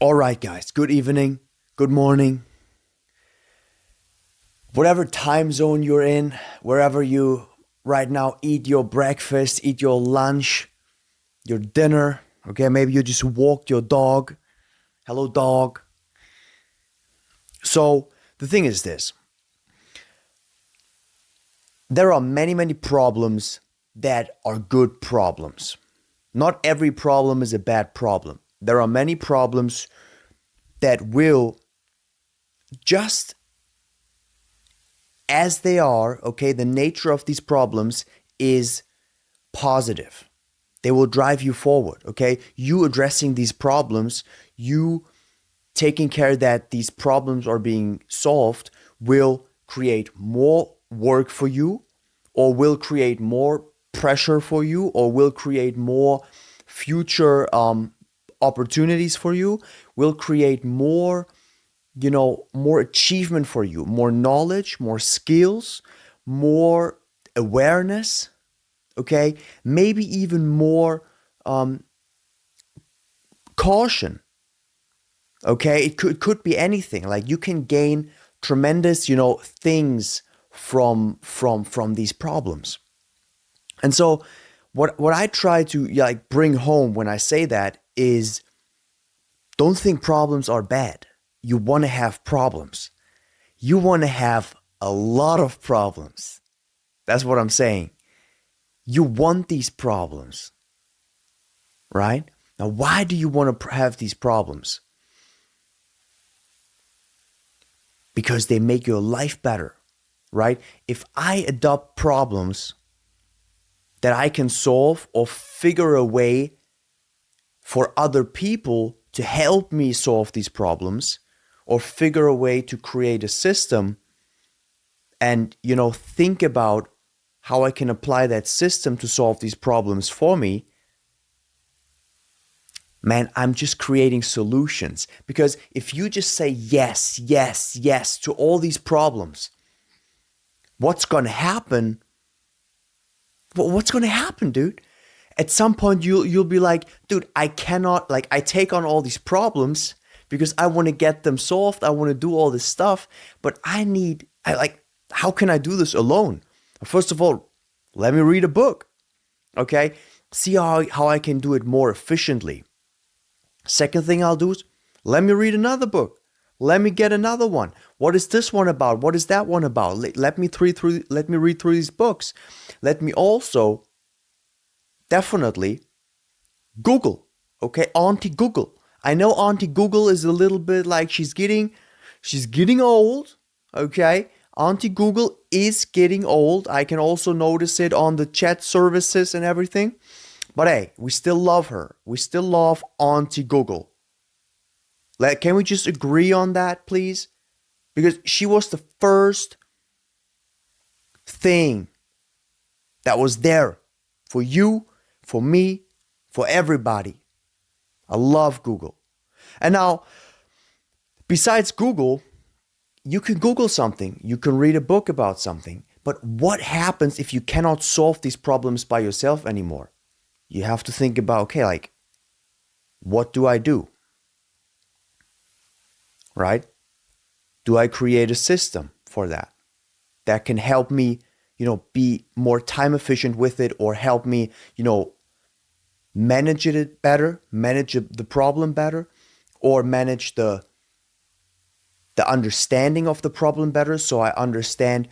All right, guys, good evening, good morning, whatever time zone you're in, wherever you right now eat your breakfast, eat your lunch, your dinner. Okay, maybe you just walked your dog. Hello, dog. So, the thing is this, there are many problems that are good problems. Not every problem is a bad problem. There are many problems that will just as they are, okay, the nature of these problems is positive. They will drive you forward, okay? You addressing these problems, you taking care that these problems are being solved will create more work for you, or will create more pressure for you, or will create more future opportunities for you, will create more, more achievement for you, more knowledge, more skills, more awareness, okay? Maybe even more caution, okay? It could be anything. Like you can gain tremendous, things from these problems. And so what I try to like bring home when I say that is don't think problems are bad. You want to have problems. You want to have a lot of problems. That's what I'm saying. You want these problems, right? Now, why do you want to have these problems? Because they make your life better, right? If I adopt problems that I can solve or figure a way for other people to help me solve these problems, or figure a way to create a system and, think about how I can apply that system to solve these problems for me, man, I'm just creating solutions. Because if you just say yes, yes, yes to all these problems, what's going to happen? What's going to happen, dude? At some point, you'll be like, dude, I cannot, like, I take on all these problems because I want to get them solved. I want to do all this stuff, but how can I do this alone? First of all, let me read a book, okay? See how I can do it more efficiently. Second thing I'll do is let me read another book. Let me get another one. What is this one about? What is that one about? Let me read through these books. Let me also definitely Google, okay? Auntie Google. I know Auntie Google is a little bit like she's getting old, okay? Auntie Google is getting old. I can also notice it on the chat services and everything. But hey, we still love her. We still love Auntie Google. Can we just agree on that, please? Because she was the first thing that was there for you, for me, for everybody. I love Google. And now, besides Google, you can Google something. You can read a book about something. But what happens if you cannot solve these problems by yourself anymore? You have to think about, okay, like, what do I do? Right? Do I create a system for that can help me, be more time efficient with it, or help me, manage it better, manage the problem better, or manage the understanding of the problem better, so I understand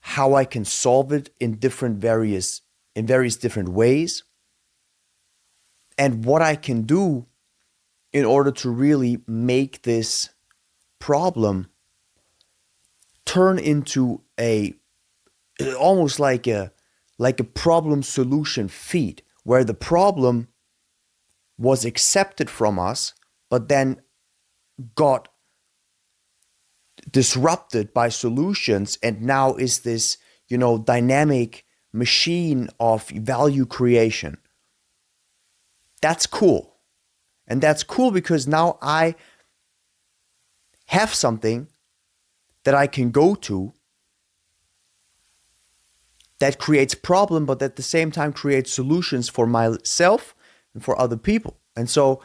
how I can solve it in various different ways, and what I can do in order to really make this problem turn into almost like a problem solution feed, where the problem was accepted from us, but then got disrupted by solutions, and now is this, dynamic machine of value creation. That's cool. And that's cool because now I have something that I can go to that creates problem, but at the same time creates solutions for myself and for other people. And so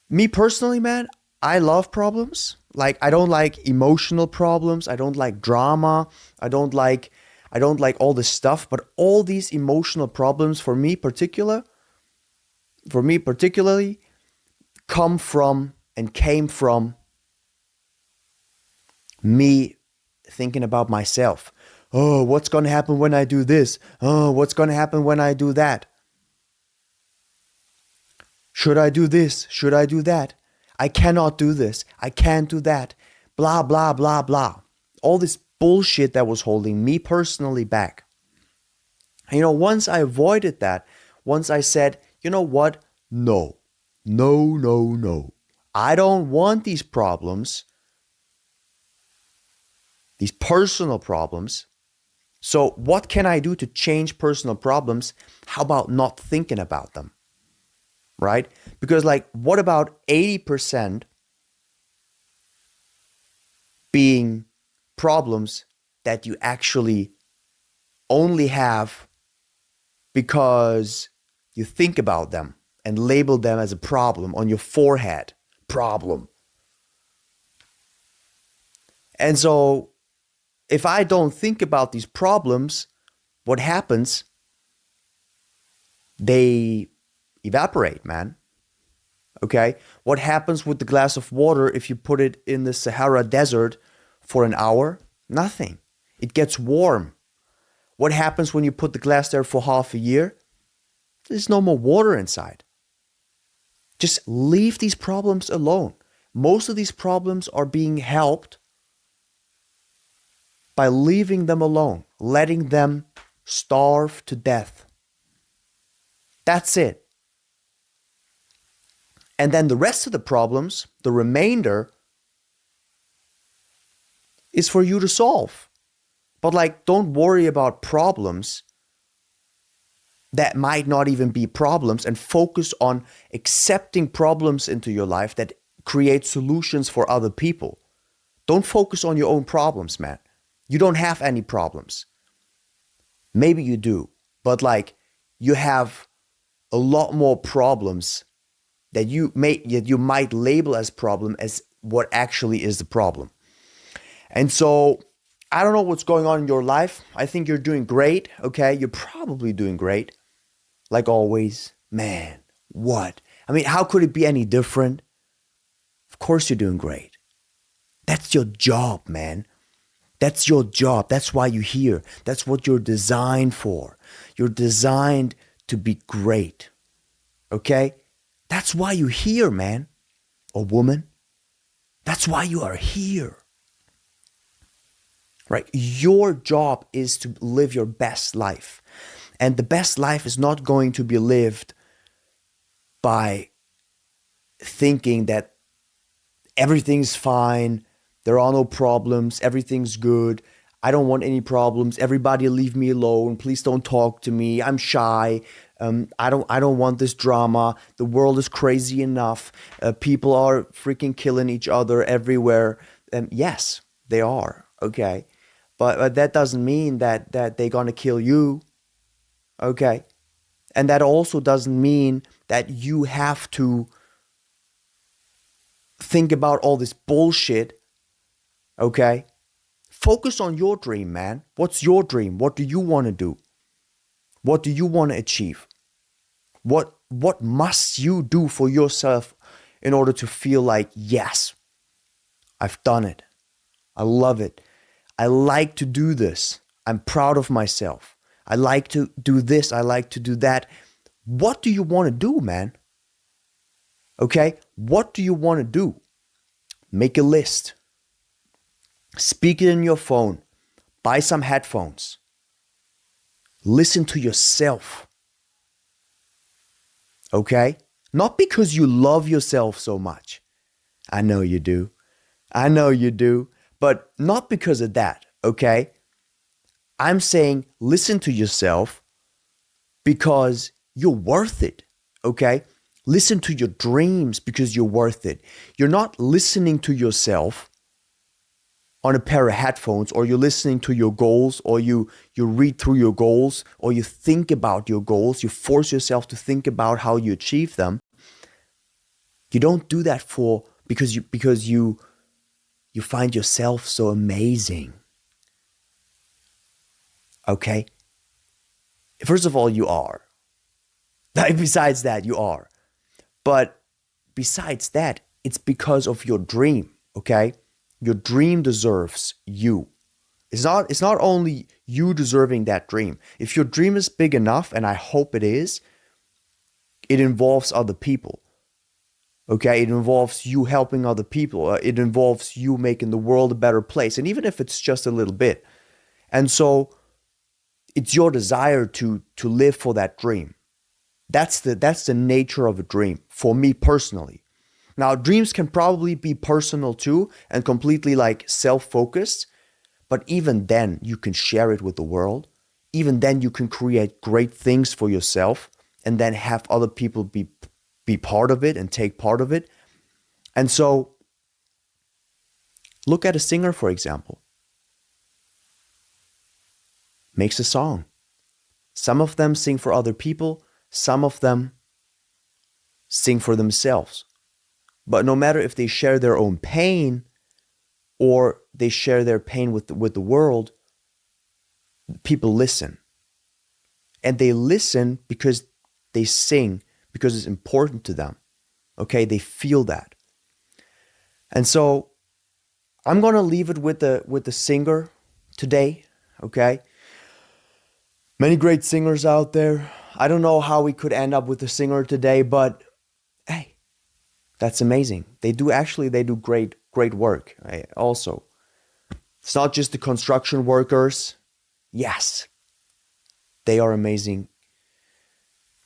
Me personally, man, I love problems. Like I don't like emotional problems. I don't like drama. I don't like I don't like all this stuff, but all these emotional problems for me particularly come from and came from me thinking about myself. Oh, what's going to happen when I do this? Oh, what's going to happen when I do that? Should I do this? Should I do that? I cannot do this. I can't do that. Blah, blah, blah, blah. All this bullshit that was holding me personally back. And, once I avoided that, once I said, you know what? No, no, no, no. I don't want these problems, these personal problems. So, what can I do to change personal problems? How about not thinking about them? Right? Because, like, what about 80% being problems that you actually only have because you think about them and label them as a problem on your forehead? Problem. And so, if I don't think about these problems, what happens? They evaporate, man. Okay? What happens with the glass of water if you put it in the Sahara Desert for an hour? Nothing. It gets warm. What happens when you put the glass there for half a year? There's no more water inside. Just leave these problems alone. Most of these problems are being helped by leaving them alone, letting them starve to death. That's it. And then the rest of the problems, the remainder, is for you to solve. But like, don't worry about problems that might not even be problems, and focus on accepting problems into your life that create solutions for other people. Don't focus on your own problems, man. You don't have any problems. Maybe you do, but like, you have a lot more problems that you might label as problem as what actually is the problem. And so, I don't know what's going on in your life. I think you're doing great, okay? You're probably doing great. Like always. Man, what? I mean, how could it be any different? Of course you're doing great. That's your job, man. That's your job. That's why you're here. That's what you're designed for. You're designed to be great. Okay? That's why you're here, man. Or woman. That's why you are here. Right? Your job is to live your best life. And the best life is not going to be lived by thinking that everything's fine, there are no problems, everything's good, I don't want any problems, everybody leave me alone, please don't talk to me, I'm shy, I don't want this drama, the world is crazy enough, people are freaking killing each other everywhere. Yes, they are, okay? But that doesn't mean that they're gonna kill you, okay? And that also doesn't mean that you have to think about all this bullshit, okay? Focus on your dream, man. What's your dream? What do you want to do? What do you want to achieve? What must you do for yourself in order to feel like, yes, I've done it. I love it. I like to do this. I'm proud of myself. I like to do this. I like to do that. What do you want to do, man? Okay? What do you want to do? Make a list. Speak it in your phone. Buy some headphones. Listen to yourself. Okay? Not because you love yourself so much. I know you do. I know you do. But not because of that, okay? I'm saying listen to yourself because you're worth it, okay? Listen to your dreams because you're worth it. You're not listening to yourself on a pair of headphones, or you're listening to your goals, or you read through your goals, or you think about your goals. You force yourself to think about how you achieve them. You don't do that because you find yourself so amazing. Okay? First of all, you are. Besides that, you are. But besides that, it's because of your dream, okay? Your dream deserves you. It's not only you deserving that dream. If your dream is big enough, and I hope it is, it involves other people. Okay, it involves you helping other people. It involves you making the world a better place. And even if it's just a little bit. And so it's your desire to live for that dream. That's the nature of a dream for me personally. Now, dreams can probably be personal too and completely like self-focused, but even then you can share it with the world. Even then you can create great things for yourself and then have other people be part of it and take part of it. And so look at a singer, for example. Makes a song. Some of them sing for other people. Some of them sing for themselves. But no matter if they share their own pain or they share their pain with the world, people listen. And they listen because they sing, because it's important to them. Okay, they feel that. And so I'm gonna leave it with the singer today. Okay. Many great singers out there. I don't know how we could end up with a singer today, but hey, that's amazing. They do great work. Right? Also, it's not just the construction workers. Yes, they are amazing.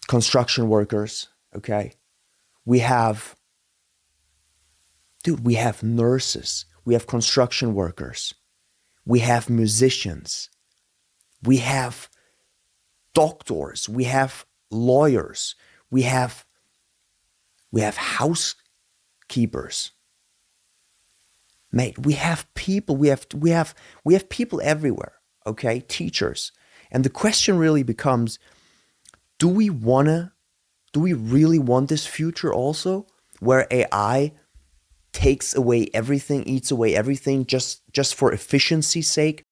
Construction workers, okay? We have nurses. We have construction workers. We have musicians. We have doctors. We have lawyers. We have housekeepers. Mate, we have people. We have people everywhere, okay? Teachers. And the question really becomes, do we really want this future also, where AI takes away everything, eats away everything just for efficiency's sake?